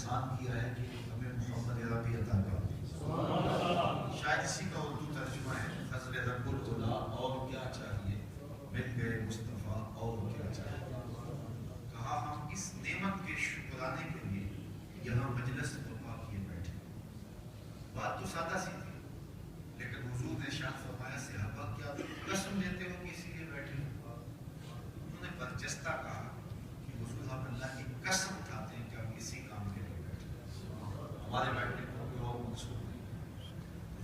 احسان کیا ہے کہ ہمیں محمد عربی عطا کر. شاید اسی کا اردو ترجمہ ہے فضل رب العلا اور کیا چاہیے مل گئے مصطفیٰ اور کیا چاہیے. کہا ہم اس نعمت کے شکرانے کے لیے یہاں مجلس برپا کیے بیٹھے. بات تو سادہ سی تھی لیکن حضور نے ارشاد فرمایا صحابہ کیا قسم لیتے ہو کہ اسی لیے بیٹھے ہو؟ انہوں نے برجستہ کہا کہ حضور ہم اللہ کی قسم اٹھاتے ہیں کہ ہم کسی کام کے لیے بیٹھے، ہمارے بیٹھنے کو کوئی اور مقصود نہیں.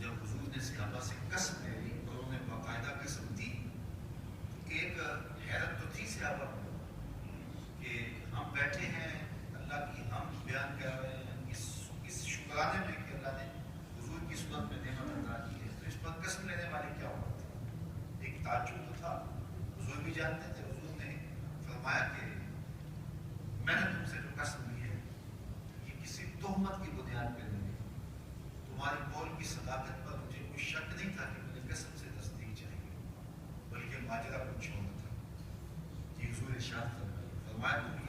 جب حضور نے صحابہ سے قسم لے لی اور انہوں نے باقاعدہ قسم دی کہ ایک حیرت تو تھی صحابہ کو کہ ہم بیٹھے ہیں اللہ کی ہم بیان کر رہے ہیں اس شکرانے میں کہ اللہ نے حضور کی صورت میں نعمت عطا کی ہے. تو اس پر قسم لینے والے کیا ہوتے تھے؟ ایک تعجب تو تھا. حضور بھی جانتے تھے. حضور نے فرمایا کہ میں نے تم سے جو قسم لی ہے یہ کسی تہمت کی بنیاد پہ نہیں ہے. تمہاری قول کی صداقت پر مجھے کوئی شک نہیں تھا کہ مجھے قسم سے تصدیق چاہیے، بلکہ ماجرا کچھ اور تھا. یہ حضور ارشاد فرمایا تم